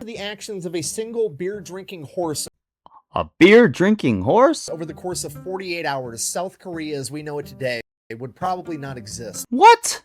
the actions of a single beer-drinking horse A beer-drinking horse? over the course of 48 hours, South Korea as we know it today would probably not exist. What?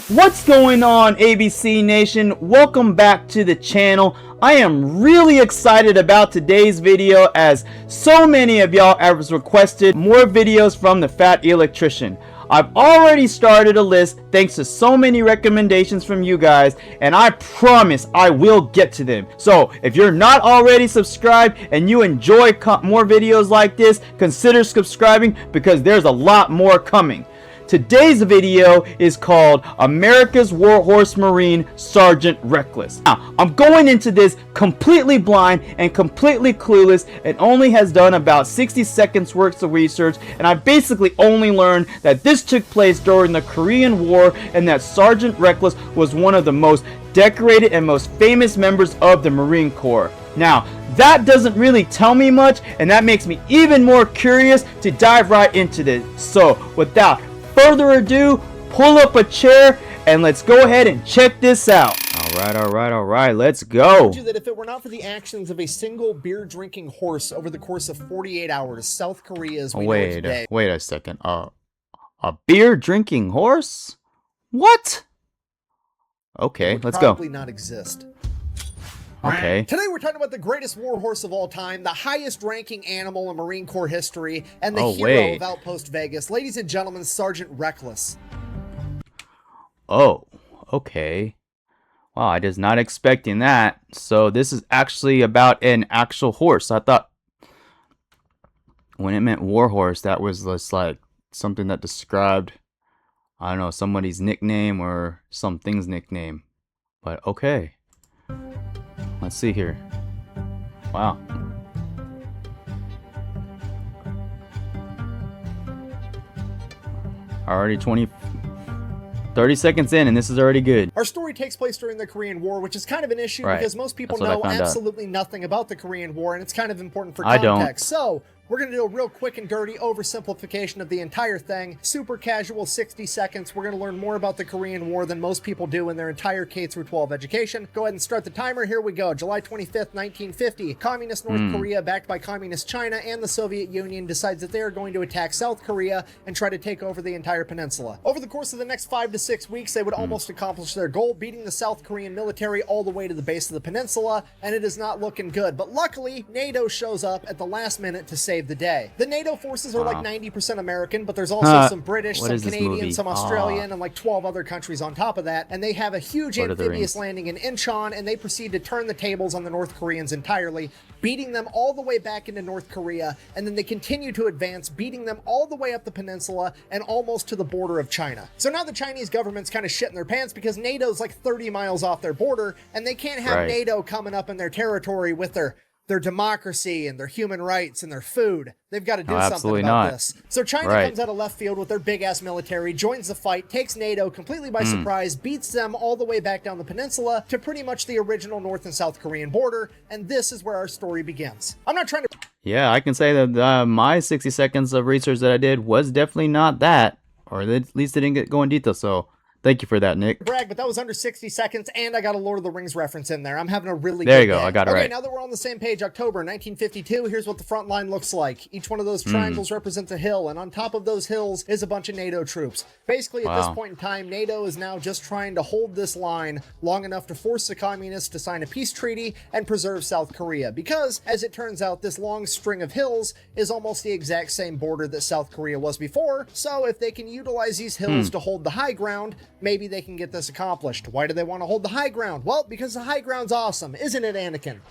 What's going on, ABC Nation? Welcome back to the channel. I am really excited about today's video as so many of y'all have requested more videos from the Fat Electrician. I've already started a list thanks to so many recommendations from you guys, and I promise I will get to them. So if you're not already subscribed and you enjoy more videos like this, consider subscribing because there's a lot more coming. Today's video is called America's Warhorse Marine Sergeant Reckless. Now, I'm going into this completely blind and completely clueless and only has done about 60 seconds worth of research, and I basically only learned that this took place during the Korean War and that Sergeant Reckless was one of the most decorated and most famous members of the Marine Corps. Now, that doesn't really tell me much, and that makes me even more curious to dive right into this. So, without further ado, pull up a chair and let's go ahead and check this out. All right, let's go. That if it were not for the actions of a single beer-drinking horse over the course of 48 hours, South Korea as we know it today. Wait a second. A beer-drinking horse? What? Okay, let's go. Probably not exist. Okay. Today we're talking about the greatest warhorse of all time, the highest ranking animal in Marine Corps history, and the hero of Outpost Vegas. Ladies and gentlemen, Sergeant Reckless. Oh, okay. Wow, I was not expecting that. So this is actually about an actual horse. I thought when it meant warhorse, that was just like something that described, I don't know, somebody's nickname or something's nickname. But okay. Let's see here. Wow. Already 30 seconds in and this is already good. Our story takes place during the Korean War, which is kind of an issue because most people know absolutely nothing about the Korean War, and it's kind of important for context. So we're going to do a real quick and dirty oversimplification of the entire thing. Super casual, 60 seconds. We're going to learn more about the Korean War than most people do in their entire K-12 education. Go ahead and start the timer. Here we go. July 25th, 1950. Communist North Korea, backed by Communist China and the Soviet Union, decides that they are going to attack South Korea and try to take over the entire peninsula. Over the course of the next 5 to 6 weeks, they would almost accomplish their goal, beating the South Korean military all the way to the base of the peninsula, and it is not looking good. But luckily, NATO shows up at the last minute to save the day. The NATO forces are like 90% American, but there's also some British, some Canadian, some Australian, and like 12 other countries on top of that. And they have a huge amphibious landing in Incheon, and they proceed to turn the tables on the North Koreans entirely, beating them all the way back into North Korea, and then they continue to advance, beating them all the way up the peninsula and almost to the border of China. So now the Chinese government's kind of shitting their pants because NATO's like 30 miles off their border, and they can't have NATO coming up in their territory with their democracy and their human rights and their food. They've got to do something about this. So China comes out of left field with their big-ass military, joins the fight, takes NATO completely by surprise, beats them all the way back down the peninsula to pretty much the original North and South Korean border, and this is where our story begins. I'm not trying to... Yeah, I can say that my 60 seconds of research that I did was definitely not that, or at least it didn't go in detail, so... Thank you for that, Nick. Brag, but that was under 60 seconds, and I got a Lord of the Rings reference in there. I'm having a really good There you go, day. I got it right. Okay, now that we're on the same page, October 1952, here's what the front line looks like. Each one of those triangles represents a hill, and on top of those hills is a bunch of NATO troops. Basically, at this point in time, NATO is now just trying to hold this line long enough to force the communists to sign a peace treaty and preserve South Korea, because, as it turns out, this long string of hills is almost the exact same border that South Korea was before, so if they can utilize these hills to hold the high ground, maybe they can get this accomplished. Why do they want to hold the high ground? Well, because the high ground's awesome, isn't it, Anakin?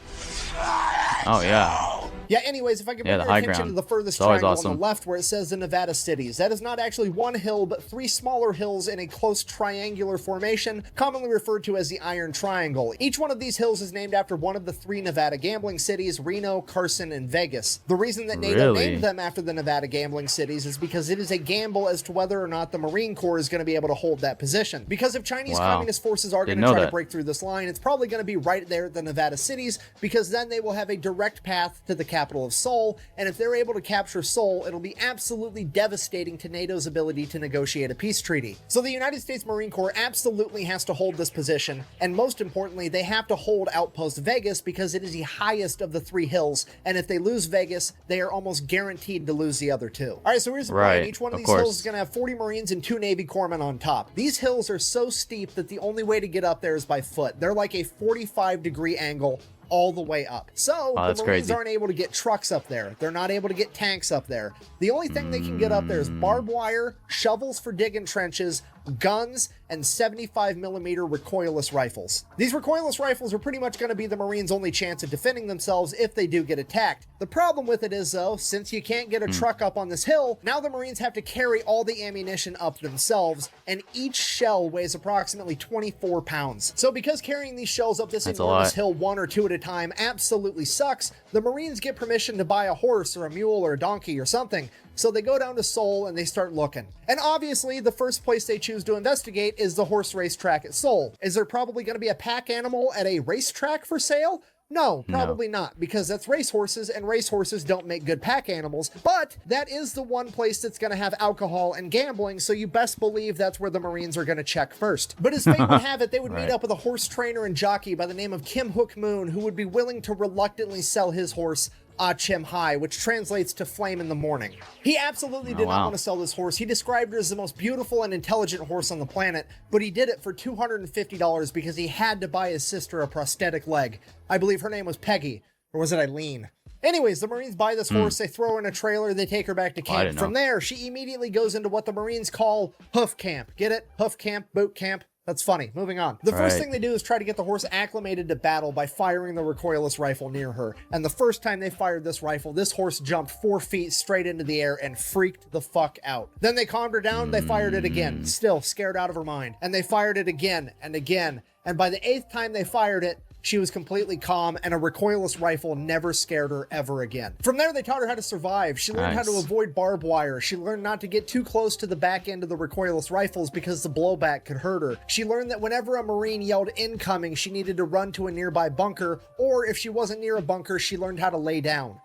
Oh, yeah. Yeah, anyways, if I could bring your attention to the furthest triangle on the left where it says the Nevada cities. That is not actually one hill, but 3 smaller hills in a close triangular formation, commonly referred to as the Iron Triangle. Each one of these hills is named after one of the 3 Nevada gambling cities, Reno, Carson, and Vegas. The reason that NATO named them after the Nevada gambling cities is because it is a gamble as to whether or not the Marine Corps is going to be able to hold that position. Because if Chinese communist forces are going to try to break through this line, it's probably going to be right there at the Nevada cities, because then they will have a direct path to the capital of Seoul, and if they're able to capture Seoul, it'll be absolutely devastating to NATO's ability to negotiate a peace treaty. So the United States Marine Corps absolutely has to hold this position, and most importantly, they have to hold Outpost Vegas because it is the highest of the 3 hills, and if they lose Vegas, they are almost guaranteed to lose the other 2. All right, so here's the plan. Each one of these hills is going to have 40 Marines and 2 Navy corpsmen on top. These hills are so steep that the only way to get up there is by foot. They're like a 45-degree angle all the way up. So the Marines aren't able to get trucks up there. They're not able to get tanks up there. The only thing they can get up there is barbed wire, shovels for digging trenches, guns, and 75mm recoilless rifles. These recoilless rifles are pretty much going to be the Marines' only chance of defending themselves if they do get attacked. The problem with it is, though, since you can't get a truck up on this hill, now the Marines have to carry all the ammunition up themselves, and each shell weighs approximately 24 pounds. So because carrying these shells up this enormous hill 1 or 2 at a time absolutely sucks, the Marines get permission to buy a horse or a mule or a donkey or something. So they go down to Seoul and they start looking. And obviously, the first place they choose to investigate is the horse racetrack at Seoul. Is there probably going to be a pack animal at a racetrack for sale? No, probably not, because that's racehorses, and racehorses don't make good pack animals. But that is the one place that's going to have alcohol and gambling, so you best believe that's where the Marines are going to check first. But as fate would have it, they would meet up with a horse trainer and jockey by the name of Kim Hook Moon, who would be willing to reluctantly sell his horse Chim Hai, which translates to flame in the morning. He absolutely did not want to sell this horse. He described it as the most beautiful and intelligent horse on the planet, but he did it for $250 because he had to buy his sister a prosthetic leg. I believe her name was Peggy, or was it Eileen? Anyways, the Marines buy this horse, they throw her in a trailer, they take her back to camp. From there, she immediately goes into what the Marines call hoof camp. Get it? Hoof camp, boot camp. That's funny. Moving on. The first thing they do is try to get the horse acclimated to battle by firing the recoilless rifle near her. And the first time they fired this rifle, this horse jumped 4 feet straight into the air and freaked the fuck out. Then they calmed her down, they fired it again, still scared out of her mind. And they fired it again and again. And by the 8th time they fired it, she was completely calm, and a recoilless rifle never scared her ever again. From there, they taught her how to survive. She learned how to avoid barbed wire. She learned not to get too close to the back end of the recoilless rifles because the blowback could hurt her. She learned that whenever a Marine yelled incoming, she needed to run to a nearby bunker, or if she wasn't near a bunker, she learned how to lay down.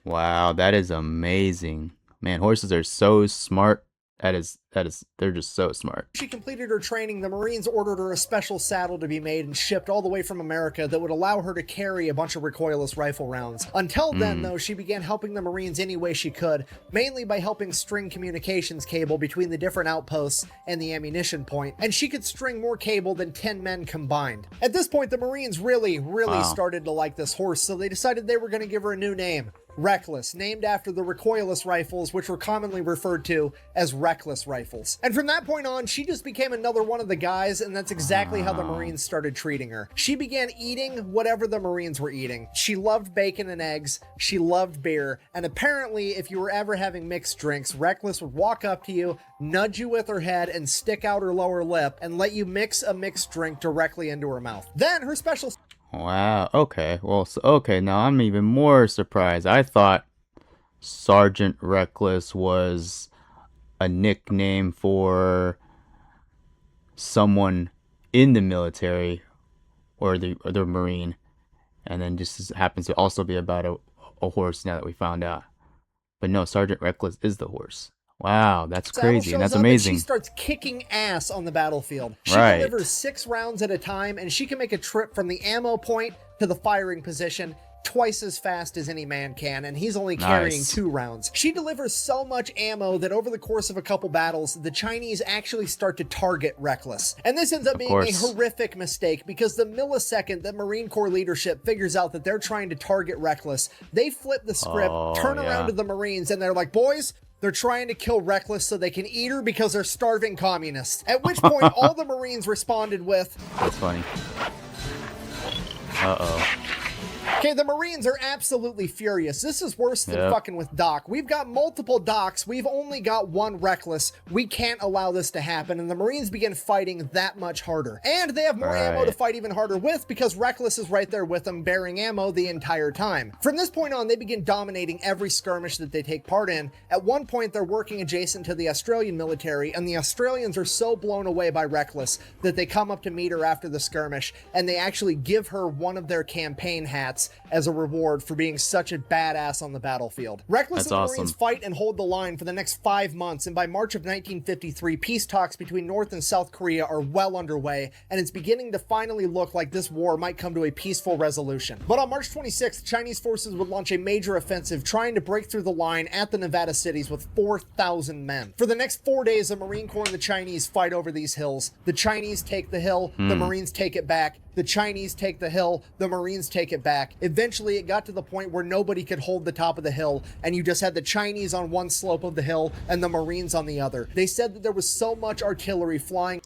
Wow, that is amazing. Man, horses are so smart. They're just so smart. She completed her training. The Marines ordered her a special saddle to be made and shipped all the way from America that would allow her to carry a bunch of recoilless rifle rounds. Until then, though, she began helping the Marines any way she could, mainly by helping string communications cable between the different outposts and the ammunition point, and she could string more cable than 10 men combined. At this point, the Marines really started to like this horse, so they decided they were going to give her a new name. Reckless, named after the recoilless rifles, which were commonly referred to as reckless rifles. And from that point on, she just became another one of the guys, and that's exactly how the Marines started treating her. She began eating whatever the Marines were eating. She loved bacon and eggs, she loved beer, and apparently if you were ever having mixed drinks, Reckless would walk up to you, nudge you with her head, and stick out her lower lip, and let you mix a mixed drink directly into her mouth. Then her special... Wow, okay. Well, okay, now I'm even more surprised. I thought Sergeant Reckless was a nickname for someone in the military or the Marine, and then just happens to also be about a horse now that we found out. But no, Sergeant Reckless is the horse. Wow, that's crazy, and that's amazing. She starts kicking ass on the battlefield. She delivers 6 rounds at a time, and she can make a trip from the ammo point to the firing position twice as fast as any man can, and he's only carrying 2 rounds. She delivers so much ammo that over the course of a couple battles, the Chinese actually start to target Reckless. And this ends up being a horrific mistake, because the millisecond that Marine Corps leadership figures out that they're trying to target Reckless, they flip the script, turn around to the Marines, and they're like, boys, they're trying to kill Reckless so they can eat her because they're starving communists. At which point, all the Marines responded with... That's funny. Uh-oh. Okay, the Marines are absolutely furious. This is worse than fucking with Doc. We've got multiple Docs. We've only got one Reckless. We can't allow this to happen. And the Marines begin fighting that much harder. And they have more ammo to fight even harder with, because Reckless is right there with them, bearing ammo the entire time. From this point on, they begin dominating every skirmish that they take part in. At one point, they're working adjacent to the Australian military, and the Australians are so blown away by Reckless that they come up to meet her after the skirmish, and they actually give her one of their campaign hats Reckless as a reward for being such a badass on the battlefield. Reckless and the Marines fight and hold the line for the next 5 months, and by March of 1953, peace talks between North and South Korea are well underway, and it's beginning to finally look like this war might come to a peaceful resolution. But on March 26th, Chinese forces would launch a major offensive trying to break through the line at the Nevada cities with 4,000 men. For the next 4 days, the Marine Corps and the Chinese fight over these hills. The Chinese take the hill, the Marines take it back. The Chinese take the hill, the Marines take it back. Eventually, it got to the point where nobody could hold the top of the hill, and you just had the Chinese on one slope of the hill and the Marines on the other. They said that there was so much artillery flying.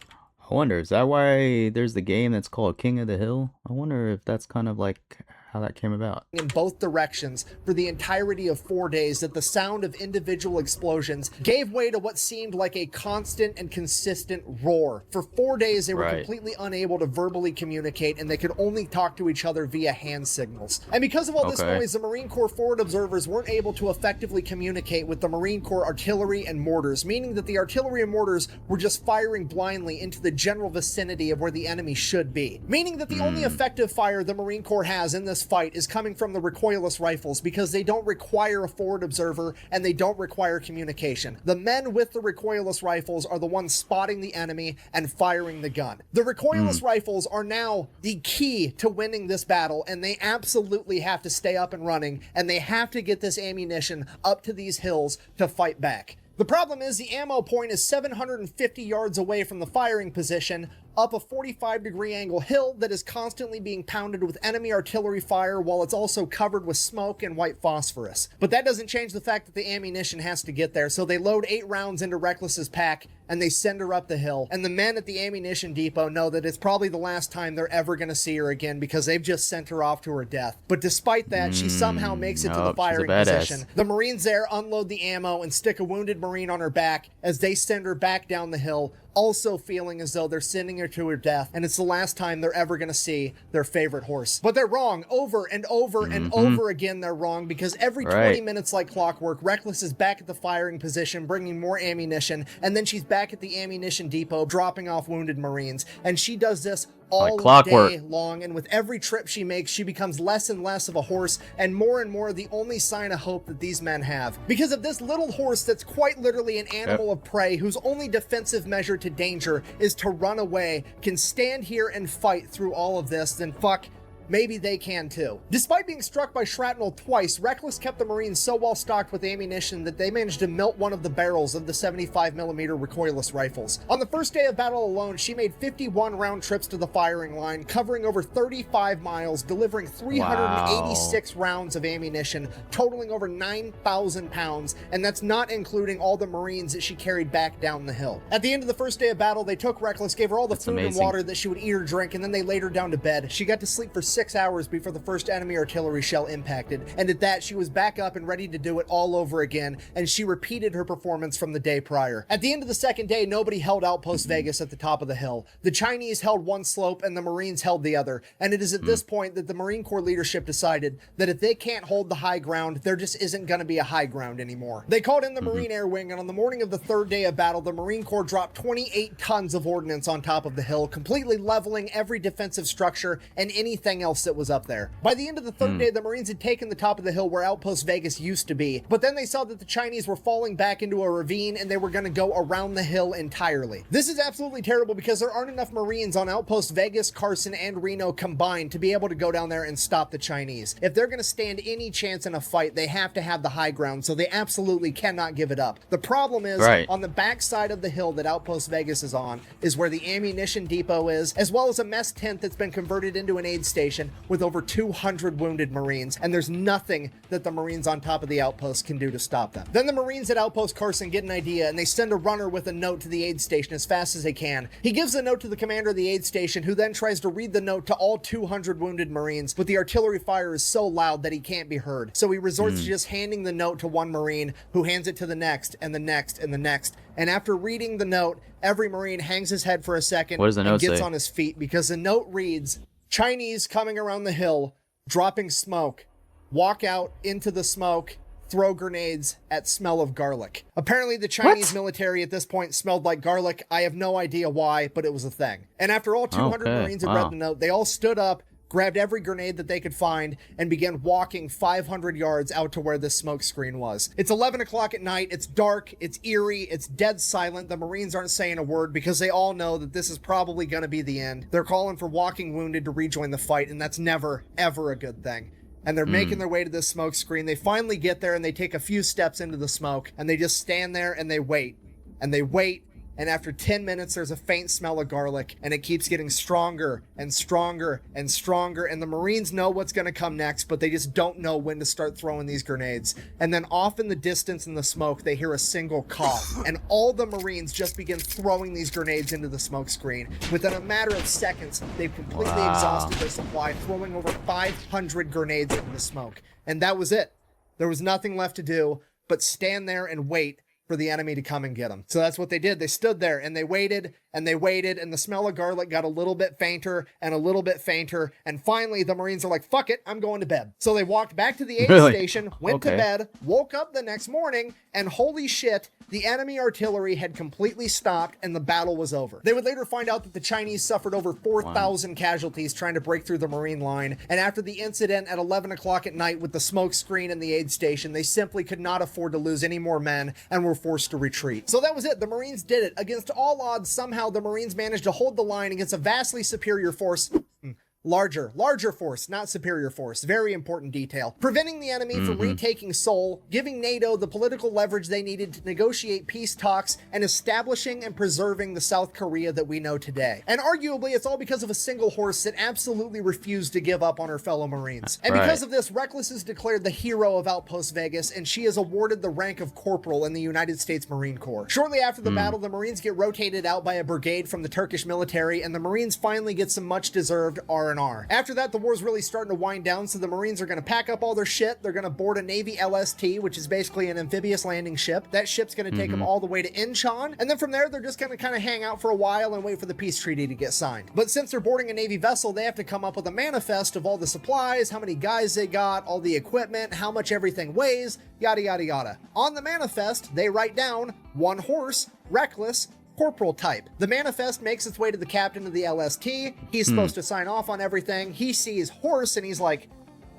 I wonder, is that why there's the game that's called King of the Hill? I wonder if that's kind of like how that came about. In both directions for the entirety of 4 days, that the sound of individual explosions gave way to what seemed like a constant and consistent roar. For 4 days, they were completely unable to verbally communicate, and they could only talk to each other via hand signals. And because of all this noise, the Marine Corps forward observers weren't able to effectively communicate with the Marine Corps artillery and mortars, meaning that the artillery and mortars were just firing blindly into the general vicinity of where the enemy should be. Meaning that the only effective fire the Marine Corps has in this fight is coming from the recoilless rifles, because they don't require a forward observer and they don't require communication. The men with the recoilless rifles are the ones spotting the enemy and firing the gun. The recoilless rifles are now the key to winning this battle, and they absolutely have to stay up and running, and they have to get this ammunition up to these hills to fight back. The problem is the ammo point is 750 yards away from the firing position, up a 45-degree angle hill that is constantly being pounded with enemy artillery fire, while it's also covered with smoke and white phosphorus. But that doesn't change the fact that the ammunition has to get there, so they load 8 rounds into Reckless's pack and they send her up the hill. And the men at the ammunition depot know that it's probably the last time they're ever going to see her again, because they've just sent her off to her death. But despite that, she somehow makes it to the firing position. The Marines there unload the ammo and stick a wounded Marine on her back as they send her back down the hill, also feeling as though they're sending her to her death, and it's the last time they're ever going to see their favorite horse. But they're wrong. Over and over and over again, they're wrong, because every 20 minutes like clockwork, Reckless is back at the firing position, bringing more ammunition, and then she's back at the ammunition depot, dropping off wounded Marines, and she does this all day long, and with every trip she makes, she becomes less and less of a horse, and more the only sign of hope that these men have. Because of this little horse that's quite literally an animal of prey, whose only defensive measure to danger is to run away, can stand here and fight through all of this, then fuck, maybe they can too. Despite being struck by shrapnel twice, Reckless kept the Marines so well stocked with ammunition that they managed to melt one of the barrels of the 75mm recoilless rifles. On the first day of battle alone, she made 51 round trips to the firing line, covering over 35 miles, delivering 386 rounds of ammunition, totaling over 9,000 pounds, and that's not including all the Marines that she carried back down the hill. At the end of the first day of battle, they took Reckless, gave her all the food and water that she would eat or drink, and then they laid her down to bed. She got to sleep for 6 hours before the first enemy artillery shell impacted, and at that, she was back up and ready to do it all over again, and she repeated her performance from the day prior. At the end of the second day, nobody held Outpost Vegas at the top of the hill. The Chinese held one slope and the Marines held the other, and it is at this point that the Marine Corps leadership decided that if they can't hold the high ground, there just isn't going to be a high ground anymore. They called in the Marine Air Wing, and on the morning of the third day of battle, the Marine Corps dropped 28 tons of ordnance on top of the hill, completely leveling every defensive structure and anything else that was up there. By the end of the third day, the Marines had taken the top of the hill where Outpost Vegas used to be, but then they saw that the Chinese were falling back into a ravine and they were going to go around the hill entirely. This is absolutely terrible because there aren't enough Marines on Outpost Vegas, Carson, and Reno combined to be able to go down there and stop the Chinese. If they're going to stand any chance in a fight, they have to have the high ground, so they absolutely cannot give it up. The problem is, on the back side of the hill that Outpost Vegas is on is where the ammunition depot is, as well as a mess tent that's been converted into an aid station with over 200 wounded Marines, and there's nothing that the Marines on top of the outpost can do to stop them. Then the Marines at Outpost Carson get an idea, and they send a runner with a note to the aid station as fast as they can. He gives the note to the commander of the aid station, who then tries to read the note to all 200 wounded Marines, but the artillery fire is so loud that he can't be heard. So he resorts to just handing the note to one Marine, who hands it to the next, and the next, and the next. And after reading the note, every Marine hangs his head for a second and gets on his feet, because the note reads, "Chinese coming around the hill, dropping smoke, walk out into the smoke, throw grenades at smell of garlic." Apparently the Chinese military at this point smelled like garlic. I have no idea why, but it was a thing. And after all 200 Marines had read the note, they all stood up, grabbed every grenade that they could find, and began walking 500 yards out to where this smoke screen was. It's 11 o'clock at night, it's dark, it's eerie, it's dead silent. The Marines aren't saying a word because they all know that this is probably going to be the end. They're calling for walking wounded to rejoin the fight, and that's never, ever a good thing. And they're making their way to this smoke screen. They finally get there, and they take a few steps into the smoke, and they just stand there and they wait. And they wait. And after 10 minutes, there's a faint smell of garlic, and it keeps getting stronger and stronger and stronger. And the Marines know what's going to come next, but they just don't know when to start throwing these grenades. And then off in the distance in the smoke, they hear a single cough, and all the Marines just begin throwing these grenades into the smoke screen. Within a matter of seconds, they've completely exhausted their supply, throwing over 500 grenades into the smoke. And that was it. There was nothing left to do but stand there and wait for the enemy to come and get them. So that's what they did. They stood there and they waited and they waited, and the smell of garlic got a little bit fainter and a little bit fainter. And finally, the Marines are like, fuck it, I'm going to bed. So they walked back to the aid station, went to bed, woke up the next morning, and holy shit, the enemy artillery had completely stopped and the battle was over. They would later find out that the Chinese suffered over 4,000 casualties trying to break through the Marine line. And after the incident at 11 o'clock at night with the smoke screen and the aid station, they simply could not afford to lose any more men and were forced to retreat. So that was it. The Marines did it. Against all odds, somehow the Marines managed to hold the line against a vastly superior force. Larger force, not superior force. Very important detail. Preventing the enemy from retaking Seoul, giving NATO the political leverage they needed to negotiate peace talks, and establishing and preserving the South Korea that we know today. And arguably, it's all because of a single horse that absolutely refused to give up on her fellow Marines. And because of this, Reckless is declared the hero of Outpost Vegas, and she is awarded the rank of corporal in the United States Marine Corps. Shortly after the battle, the Marines get rotated out by a brigade from the Turkish military, and the Marines finally get some much-deserved R&R. After that, the war's really starting to wind down, so the Marines are going to pack up all their shit. They're going to board a Navy LST, which is basically an amphibious landing ship. That ship's going to take them all the way to Incheon, and then from there, they're just going to kind of hang out for a while and wait for the peace treaty to get signed. But since they're boarding a Navy vessel, they have to come up with a manifest of all the supplies, how many guys they got, all the equipment, how much everything weighs, yada, yada, yada. On the manifest, they write down one horse, Reckless, corporal type. The manifest makes its way to the captain of the LST. He's supposed to sign off on everything. He sees horse and he's like,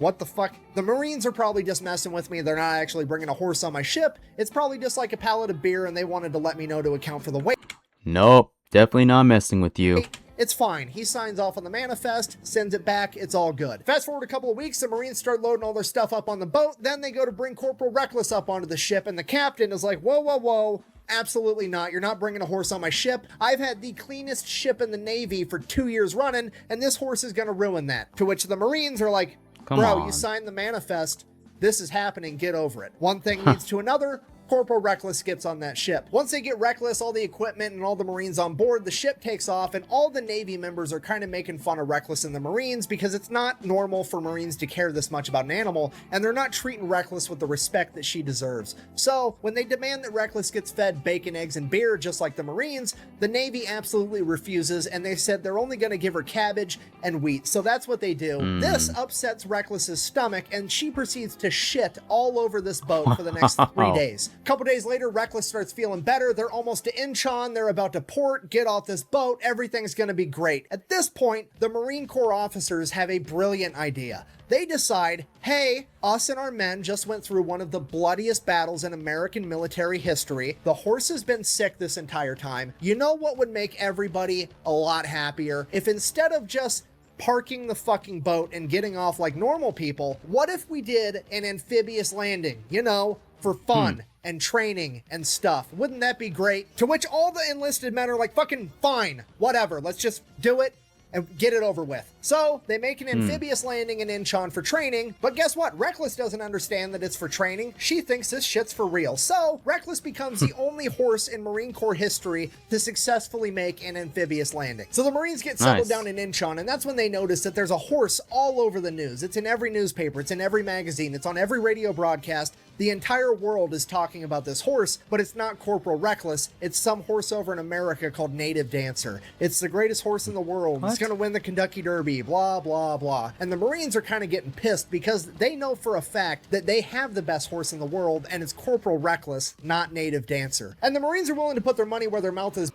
what the fuck? The Marines are probably just messing with me. They're not actually bringing a horse on my ship. It's probably just like a pallet of beer and they wanted to let me know to account for the weight. Nope, definitely not messing with you. It's fine. He signs off on the manifest, sends it back, it's all good. Fast forward a couple of weeks, the Marines start loading all their stuff up on the boat. Then they go to bring Corporal Reckless up onto the ship, and the captain is like, whoa, whoa, whoa. Absolutely not. You're not bringing a horse on my ship. I've had the cleanest ship in the Navy for 2 years running, and this horse is going to ruin that. To which the Marines are like, bro, you signed the manifest. This is happening. Get over it. One thing leads to another. Corporal Reckless gets on that ship. Once they get Reckless, all the equipment and all the Marines on board, the ship takes off, and all the Navy members are kind of making fun of Reckless and the Marines because it's not normal for Marines to care this much about an animal, and they're not treating Reckless with the respect that she deserves. So when they demand that Reckless gets fed bacon, eggs, and beer just like the Marines, the Navy absolutely refuses, and they said they're only going to give her cabbage and wheat. So that's what they do. This upsets Reckless's stomach, and she proceeds to shit all over this boat for the next 3 days. A couple days later, Reckless starts feeling better. They're almost to Incheon. They're about to port, get off this boat. Everything's going to be great. At this point, the Marine Corps officers have a brilliant idea. They decide, hey, us and our men just went through one of the bloodiest battles in American military history. The horse has been sick this entire time. You know what would make everybody a lot happier? If instead of just parking the fucking boat and getting off like normal people, what if we did an amphibious landing, you know, for fun and training and stuff? Wouldn't that be great? To which all the enlisted men are like, fucking fine, whatever, let's just do it and get it over with. So they make an amphibious landing in Incheon for training, but guess what? Reckless doesn't understand that it's for training. She thinks this shit's for real. So Reckless becomes the only horse in Marine Corps history to successfully make an amphibious landing. So the Marines get settled down in Incheon, and that's when they notice that there's a horse all over the news. It's in every newspaper, it's in every magazine, it's on every radio broadcast. The entire world is talking about this horse, but it's not Corporal Reckless. It's some horse over in America called Native Dancer. It's the greatest horse in the world. What? It's going to win the Kentucky Derby, blah, blah, blah. And the Marines are kind of getting pissed because they know for a fact that they have the best horse in the world, and it's Corporal Reckless, not Native Dancer. And the Marines are willing to put their money where their mouth is.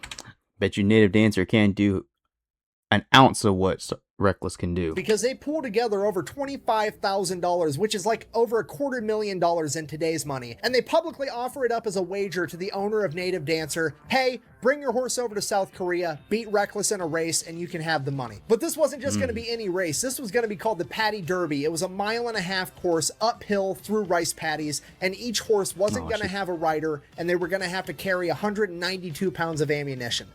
Bet you Native Dancer can't do an ounce of what Reckless can do. Because they pull together over $25,000, which is like over $250,000 in today's money. And they publicly offer it up as a wager to the owner of Native Dancer. Hey, bring your horse over to South Korea, beat Reckless in a race, and you can have the money. But this wasn't just going to be any race. This was going to be called the Paddy Derby. It was a 1.5 mile course uphill through rice paddies, and each horse wasn't going to have a rider, and they were going to have to carry 192 pounds of ammunition.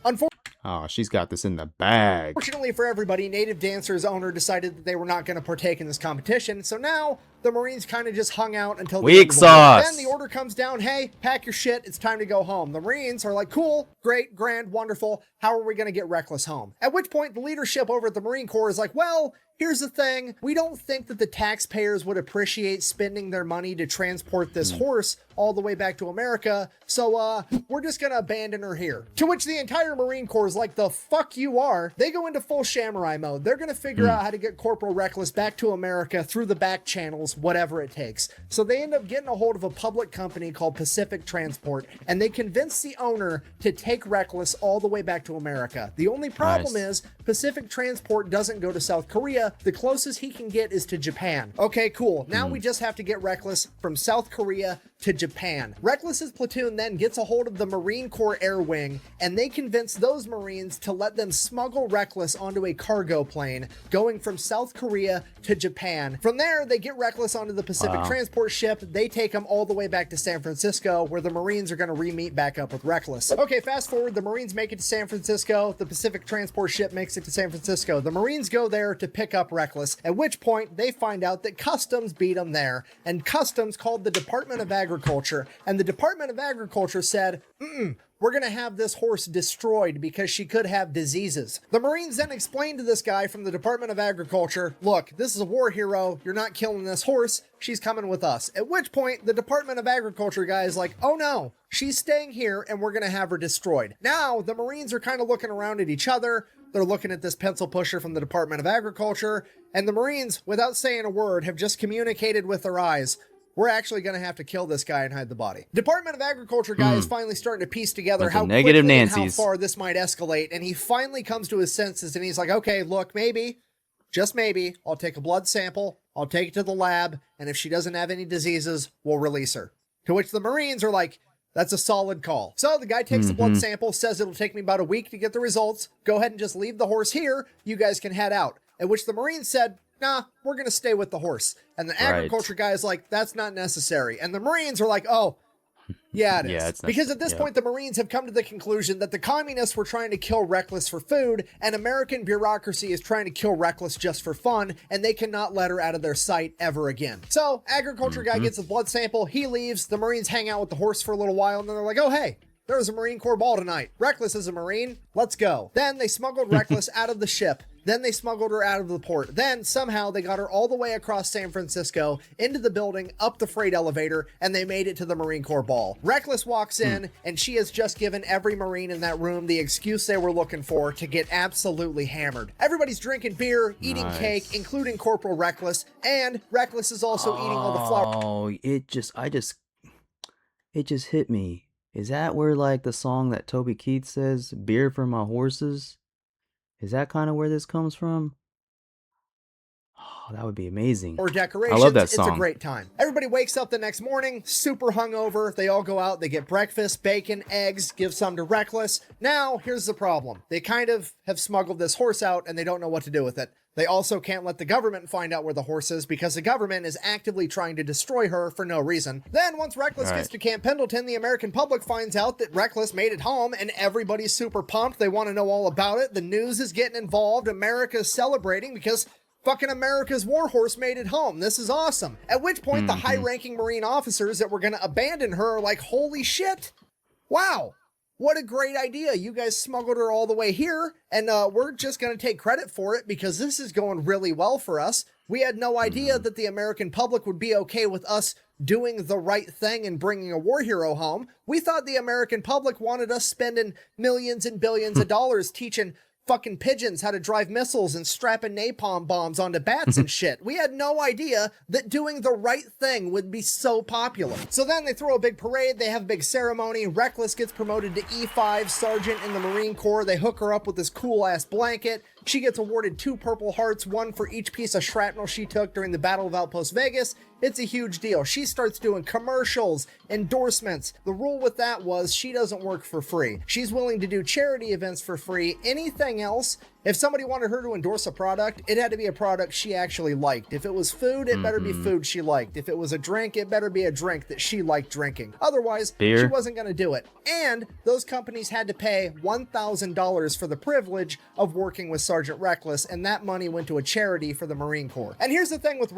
Oh, she's got this in the bag. Fortunately for everybody, Native Dancer's owner decided that they were not going to partake in this competition, so now the Marines kind of just hung out until the weak sauce. Then the order comes down, hey, pack your shit, it's time to go home. The Marines are like, cool, great, grand, wonderful, how are we going to get Reckless home? At which point, the leadership over at the Marine Corps is like, well, here's the thing, we don't think that the taxpayers would appreciate spending their money to transport this horse all the way back to America, so we're just gonna abandon her here. To which the entire Marine Corps is like, the fuck you are. They go into full samurai mode. They're gonna figure out how to get Corporal Reckless back to America through the back channels, whatever it takes. So they end up getting a hold of a public company called Pacific Transport, and they convince the owner to take Reckless all the way back to America. The only problem is Pacific Transport doesn't go to South Korea. The closest he can get is to Japan. Okay, cool. Now we just have to get Reckless from South Korea to Japan. Reckless's platoon then gets a hold of the Marine Corps Air Wing, and they convince those Marines to let them smuggle Reckless onto a cargo plane going from South Korea to Japan. From there, they get Reckless onto the Pacific Transport ship. They take him all the way back to San Francisco, where the Marines are going to re-meet back up with Reckless. Okay, fast forward, the Marines make it to San Francisco. The Pacific Transport ship makes it to San Francisco. The Marines go there to pick up Reckless, at which point they find out that Customs beat them there, and Customs called the Department of Agriculture, and the Department of Agriculture said, we're going to have this horse destroyed because she could have diseases. The Marines then explained to this guy from the Department of Agriculture, look, this is a war hero. You're not killing this horse. She's coming with us. At which point, the Department of Agriculture guy is like, oh no, she's staying here and we're going to have her destroyed. Now, the Marines are kind of looking around at each other. They're looking at this pencil pusher from the Department of Agriculture, and the Marines, without saying a word, have just communicated with their eyes. We're actually going to have to kill this guy and hide the body. Department of Agriculture guy is finally starting to piece together how quickly and how far this might escalate, and he finally comes to his senses, and he's like, okay, look, maybe, just maybe, I'll take a blood sample, I'll take it to the lab, and if she doesn't have any diseases, we'll release her. To which the Marines are like, that's a solid call. So the guy takes the blood sample, says it'll take me about a week to get the results. Go ahead and just leave the horse here. You guys can head out. At which the Marines said, nah, we're going to stay with the horse. And the agriculture guy is like, that's not necessary. And the Marines are like, oh, yeah, it is. Because at this point, the Marines have come to the conclusion that the communists were trying to kill Reckless for food, and American bureaucracy is trying to kill Reckless just for fun, and they cannot let her out of their sight ever again. So, agriculture guy gets a blood sample, he leaves, the Marines hang out with the horse for a little while, and then they're like, oh, hey, there was a Marine Corps ball tonight. Reckless is a Marine. Let's go. Then they smuggled Reckless out of the ship. Then they smuggled her out of the port. Then somehow they got her all the way across San Francisco, into the building, up the freight elevator, and they made it to the Marine Corps ball. Reckless walks in, and she has just given every Marine in that room the excuse they were looking for to get absolutely hammered. Everybody's drinking beer, eating cake, including Corporal Reckless, and Reckless is also eating all the flowers. Oh, it just hit me. Is that where, like, the song that Toby Keith says, beer for my horses? Is that kind of where this comes from? Oh, that would be amazing. Or decorations. I love that song. It's a great time. Everybody wakes up the next morning, super hungover. They all go out, they get breakfast, bacon, eggs, give some to Reckless. Now, here's the problem. They kind of have smuggled this horse out, and they don't know what to do with it. They also can't let the government find out where the horse is because the government is actively trying to destroy her for no reason. Then, once Reckless gets to Camp Pendleton, the American public finds out that Reckless made it home, and everybody's super pumped. They want to know all about it. The news is getting involved. America's celebrating because fucking America's warhorse made it home. This is awesome. At which point, the high-ranking Marine officers that were going to abandon her are like, holy shit. Wow. What a great idea. You guys smuggled her all the way here, and we're just going to take credit for it because this is going really well for us. We had no idea that the American public would be okay with us doing the right thing and bringing a war hero home. We thought the American public wanted us spending millions and billions of dollars teaching fucking pigeons how to drive missiles and strapping napalm bombs onto bats and shit. We had no idea that doing the right thing would be so popular. So then they throw a big parade, they have a big ceremony, Reckless gets promoted to E5 sergeant in the Marine Corps, they hook her up with this cool ass blanket, She gets awarded 2 Purple Hearts, 1 for each piece of shrapnel she took during the Battle of Outpost Vegas. It's a huge deal. She starts doing commercials, endorsements. The rule with that was she doesn't work for free. She's willing to do charity events for free. Anything else, if somebody wanted her to endorse a product, it had to be a product she actually liked. If it was food, it better be food she liked. If it was a drink, it better be a drink that she liked drinking. Otherwise, she wasn't going to do it. And those companies had to pay $1,000 for the privilege of working with Sergeant Reckless, and that money went to a charity for the Marine Corps. And here's the thing with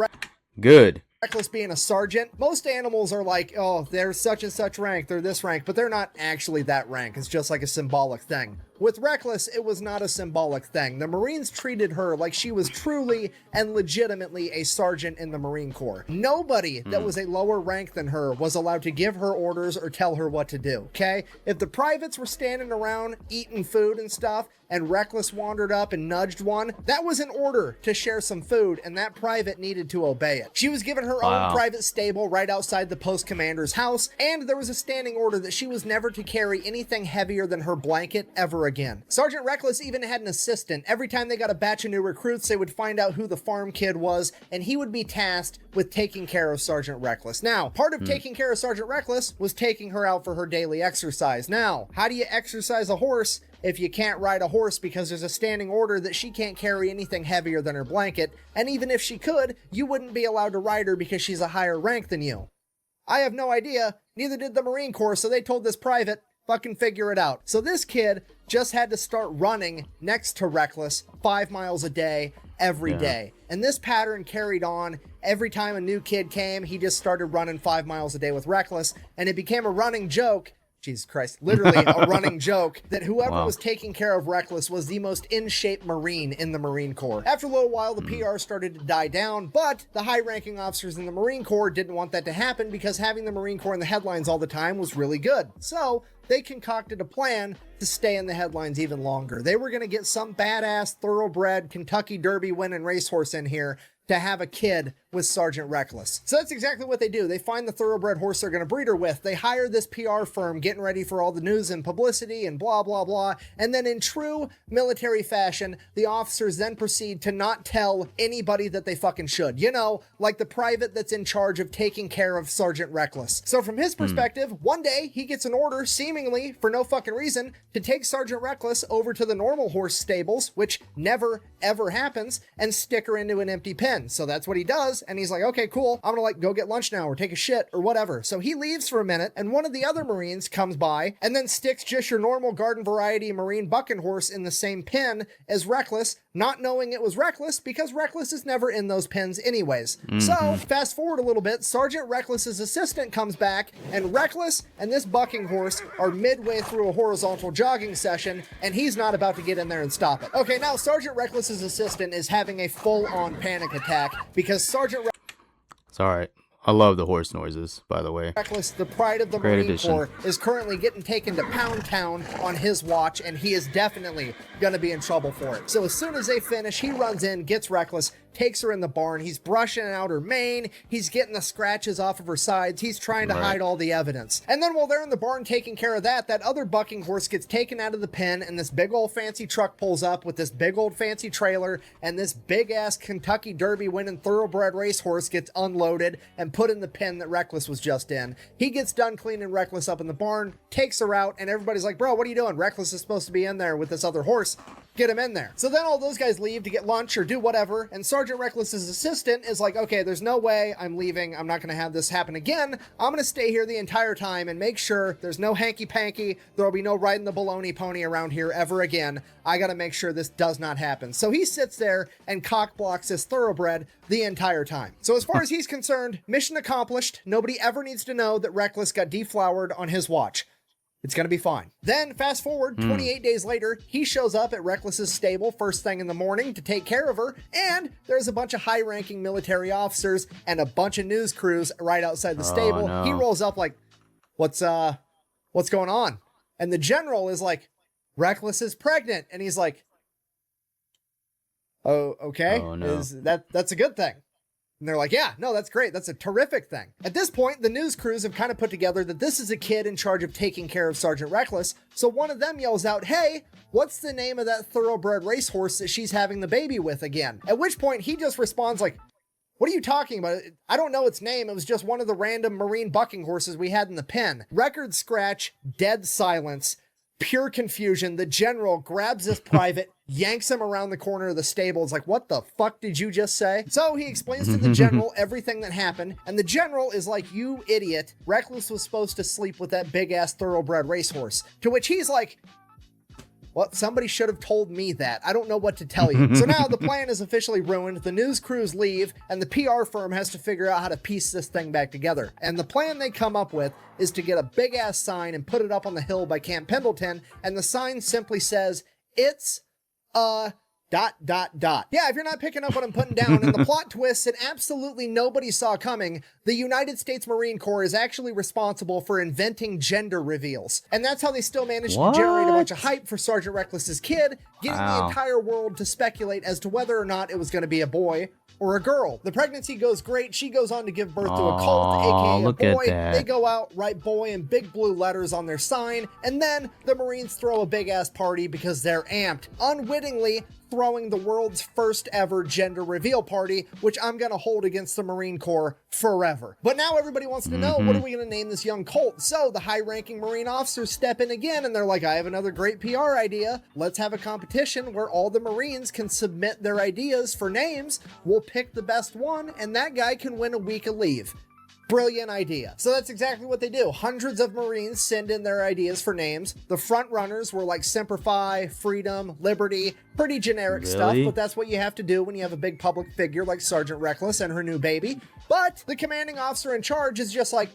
Reckless being a sergeant, most animals are like, oh, they're such and such rank, they're this rank, but they're not actually that rank. It's just like a symbolic thing. With Reckless, it was not a symbolic thing. The Marines treated her like she was truly and legitimately a sergeant in the Marine Corps. Nobody that was a lower rank than her was allowed to give her orders or tell her what to do, okay? If the privates were standing around eating food and stuff, and Reckless wandered up and nudged one, that was an order to share some food, and that private needed to obey it. She was given her own private stable right outside the post commander's house, and there was a standing order that she was never to carry anything heavier than her blanket ever again. Sergeant Reckless even had an assistant. Every time they got a batch of new recruits, they would find out who the farm kid was, and he would be tasked with taking care of Sergeant Reckless. Now, part of taking care of Sergeant Reckless was taking her out for her daily exercise. Now, how do you exercise a horse if you can't ride a horse because there's a standing order that she can't carry anything heavier than her blanket, and even if she could, you wouldn't be allowed to ride her because she's a higher rank than you? I have no idea. Neither did the Marine Corps, so they told this private, fucking figure it out. So this kid just had to start running next to Reckless 5 miles a day, every day. And this pattern carried on. Every time a new kid came, he just started running 5 miles a day with Reckless, and it became a running joke. Jesus Christ, literally a running joke that whoever was taking care of Reckless was the most in-shape Marine in the Marine Corps. After a little while, the PR started to die down, but the high-ranking officers in the Marine Corps didn't want that to happen because having the Marine Corps in the headlines all the time was really good. So they concocted a plan to stay in the headlines even longer. They were going to get some badass, thoroughbred, Kentucky Derby winning racehorse in here to have a kid with Sergeant Reckless. So that's exactly what they do. They find the thoroughbred horse they're going to breed her with. They hire this PR firm getting ready for all the news and publicity and blah, blah, blah. And then in true military fashion, the officers then proceed to not tell anybody that they fucking should. You know, like the private that's in charge of taking care of Sergeant Reckless. So from his perspective, one day he gets an order, seemingly for no fucking reason, to take Sergeant Reckless over to the normal horse stables, which never, ever happens, and stick her into an empty pen. So that's what he does. And he's like, okay, cool. I'm gonna go get lunch now or take a shit or whatever. So he leaves for a minute, and one of the other Marines comes by and then sticks just your normal garden variety Marine bucking horse in the same pen as Reckless, not knowing it was Reckless because Reckless is never in those pens anyways. So fast forward a little bit, Sergeant Reckless's assistant comes back, and Reckless and this bucking horse are midway through a horizontal jogging session, and he's not about to get in there and stop it. Okay, now Sergeant Reckless's assistant is having a full-on panic attack because Sergeant It's alright. I love the horse noises, by the way. Reckless, the pride of the Marine Corps, is currently getting taken to Pound Town on his watch, and he is definitely going to be in trouble for it. So as soon as they finish, he runs in, gets Reckless, takes her in the barn. He's brushing out her mane. He's getting the scratches off of her sides. He's trying to hide all the evidence. And then while they're in the barn taking care of that, that other bucking horse gets taken out of the pen, and this big old fancy truck pulls up with this big old fancy trailer, and this big ass Kentucky Derby winning thoroughbred racehorse gets unloaded and put in the pen that Reckless was just in. He gets done cleaning Reckless up in the barn, takes her out, and everybody's like, bro, what are you doing? Reckless is supposed to be in there with this other horse. Get him in there. So then all those guys leave to get lunch or do whatever, and Sergeant Reckless's assistant is like, okay, there's no way I'm leaving. I'm not going to have this happen again. I'm going to stay here the entire time and make sure there's no hanky-panky. There'll be no riding the baloney pony around here ever again. I got to make sure this does not happen. So he sits there and cock blocks this thoroughbred the entire time. So as far as he's concerned, mission accomplished. Nobody ever needs to know that Reckless got deflowered on his watch. It's going to be fine. Then, fast forward, 28 days later, he shows up at Reckless's stable first thing in the morning to take care of her, and there's a bunch of high-ranking military officers and a bunch of news crews right outside the stable. No. He rolls up like, what's going on? And the general is like, Reckless is pregnant. And he's like, oh, okay. Oh, no. That's a good thing. And they're like, yeah, no, that's great. That's a terrific thing. At this point, the news crews have kind of put together that this is a kid in charge of taking care of Sergeant Reckless. So one of them yells out, hey, what's the name of that thoroughbred racehorse that she's having the baby with again? At which point he just responds like, what are you talking about? I don't know its name. It was just one of the random Marine bucking horses we had in the pen. Record scratch, dead silence, pure confusion. The general grabs this private, yanks him around the corner of the stable. It's like, what the fuck did you just say? So he explains to the general everything that happened. And the general is like, you idiot. Reckless was supposed to sleep with that big ass thoroughbred racehorse. To which he's like, well, somebody should have told me that. I don't know what to tell you. So now the plan is officially ruined. The news crews leave, and the PR firm has to figure out how to piece this thing back together. And the plan they come up with is to get a big-ass sign and put it up on the hill by Camp Pendleton, and the sign simply says, it's a... ... Yeah, if you're not picking up what I'm putting down, and the plot twist that absolutely nobody saw coming, the United States Marine Corps is actually responsible for inventing gender reveals. And that's how they still managed to generate a bunch of hype for Sergeant Reckless's kid, getting the entire world to speculate as to whether or not it was going to be a boy or a girl. The pregnancy goes great. She goes on to give birth to a colt, aka a boy. They go out, write boy in big blue letters on their sign, and then the Marines throw a big ass party because they're amped, unwittingly throwing the world's first ever gender reveal party, which I'm gonna hold against the Marine Corps forever. But now everybody wants to know, what are we gonna name this young colt? So the high-ranking Marine officers step in again, and they're like, I have another great PR idea. Let's have a competition where all the Marines can submit their ideas for names. We'll pick the best one, and that guy can win a week of leave. Brilliant idea. So that's exactly what they do. Hundreds of Marines send in their ideas for names. The front runners were like Semper Fi, Freedom, Liberty, pretty generic stuff, but that's what you have to do when you have a big public figure like Sergeant Reckless and her new baby. But the commanding officer in charge is just like,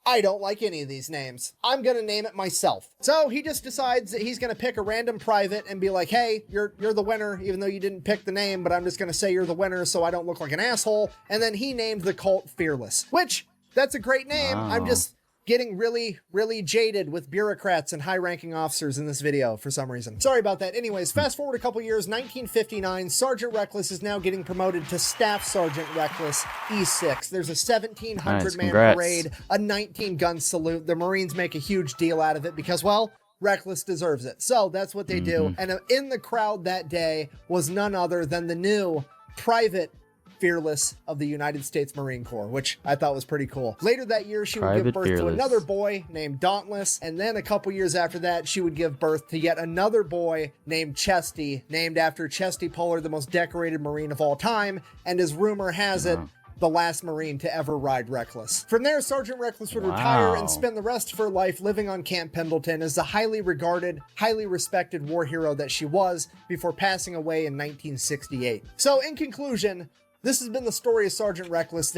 I don't like any of these names. I'm gonna name it myself. So he just decides that he's gonna pick a random private and be like, hey, you're the winner, even though you didn't pick the name, but I'm just gonna say you're the winner so I don't look like an asshole. And then he named the colt Fearless, which, that's a great name. I'm just getting really, really jaded with bureaucrats and high-ranking officers in this video for some reason. Sorry about that. Anyways, fast forward a couple years, 1959, Sergeant Reckless is now getting promoted to Staff Sergeant Reckless, E6. There's a 1,700-man parade, a 19-gun salute. The Marines make a huge deal out of it because, well, Reckless deserves it. So that's what they do. And in the crowd that day was none other than the new Private Fearless of the United States Marine Corps, which I thought was pretty cool. Later that year, she would give birth to another boy named Dauntless, and then a couple years after that, she would give birth to yet another boy named Chesty, named after Chesty Puller, the most decorated Marine of all time, and as rumor has it, the last Marine to ever ride Reckless. From there, Sergeant Reckless would retire and spend the rest of her life living on Camp Pendleton as the highly regarded, highly respected war hero that she was before passing away in 1968. So in conclusion, this has been the story of Sergeant Reckless.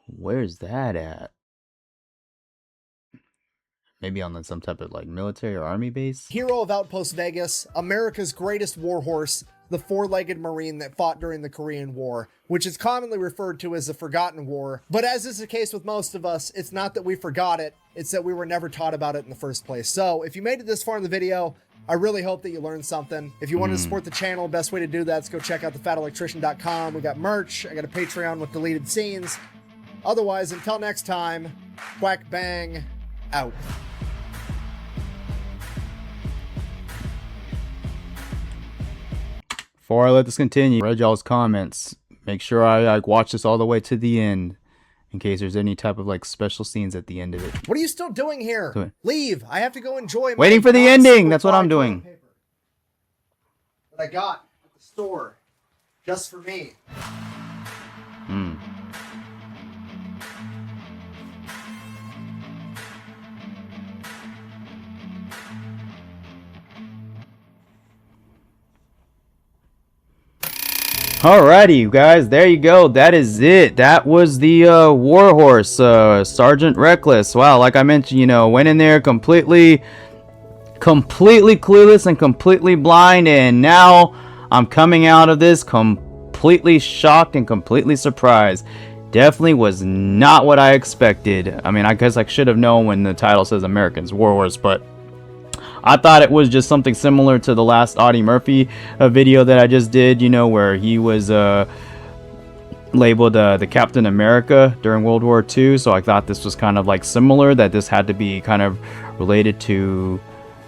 Where's that at? Maybe on some type of like military or army base? Hero of Outpost Vegas, America's greatest warhorse, the four-legged Marine that fought during the Korean War, which is commonly referred to as the Forgotten War. But as is the case with most of us, it's not that we forgot it, it's that we were never taught about it in the first place. So if you made it this far in the video, I really hope that you learned something. If you want to support the channel, best way to do that is go check out thefatelectrician.com. We got merch. I got a Patreon with deleted scenes. Otherwise, until next time, quack bang, out. Before I let this continue, read y'all's comments. Make sure I watch this all the way to the end, in case there's any type of like special scenes at the end of it. What are you still doing here? Leave. I have to go enjoy. Waiting for the ending. That's what I'm doing. That I got at the store, just for me. Alrighty, you guys, there you go. That is it. That was the warhorse, Sergeant Reckless. Wow, like I mentioned, you know, went in there completely clueless and completely blind, and now I'm coming out of this completely shocked and completely surprised. Definitely was not what I expected. I mean, I guess I should have known when the title says American's Warhorse, but I thought it was just something similar to the last Audie Murphy video that I just did, you know, where he was labeled the Captain America during World War II, so I thought this was kind of like similar, that this had to be kind of related to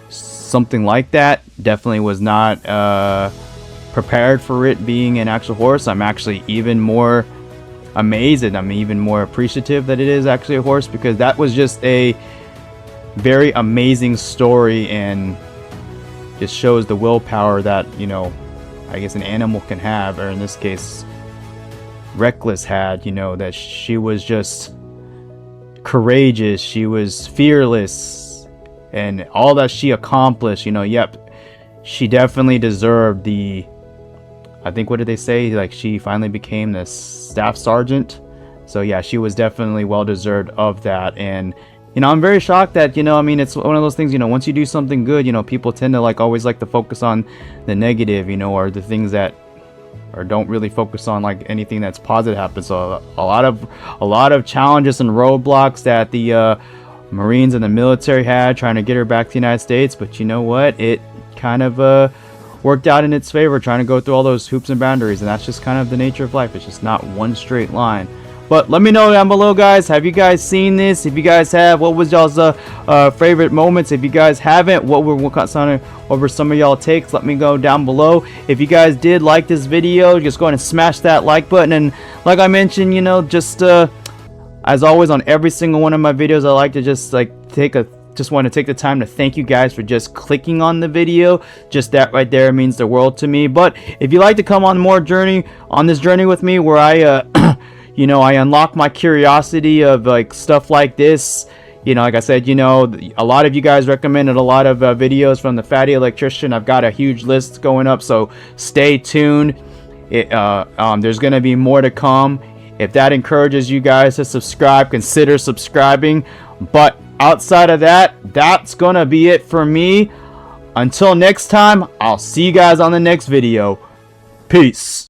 something like that. Definitely was not prepared for it being an actual horse. I'm actually even more amazed and I'm even more appreciative that it is actually a horse, because that was just a very amazing story and just shows the willpower that, you know, I guess an animal can have, or in this case Reckless had, you know, that she was just courageous, she was fearless, and all that she accomplished, you know. Yep, she definitely deserved the, I think, what did they say, like she finally became the staff sergeant. So yeah, she was definitely well deserved of that. And you know, I'm very shocked that, you know, I mean, it's one of those things, you know, once you do something good, you know, people tend to like always like to focus on the negative, you know, or the things that, or don't really focus on like anything that's positive happens. So a lot of challenges and roadblocks that the Marines and the military had trying to get her back to the United States, but you know what, it kind of worked out in its favor, trying to go through all those hoops and boundaries, and that's just kind of the nature of life. It's just not one straight line. But let me know down below, guys, have you guys seen this? If you guys have, what was y'all's favorite moments? If you guys haven't, what were some of y'all takes? Let me go down below. If you guys did like this video, just go ahead and smash that like button. And like I mentioned, you know, just as always on every single one of my videos, I like to just like just want to take the time to thank you guys for just clicking on the video. Just that right there means the world to me. But if you like to come on this journey with me, where I you know, I unlock my curiosity of like stuff like this. You know, like I said, you know, a lot of you guys recommended a lot of videos from the Fatty Electrician. I've got a huge list going up, so stay tuned. There's going to be more to come. If that encourages you guys to subscribe, consider subscribing. But outside of that, that's going to be it for me. Until next time, I'll see you guys on the next video. Peace.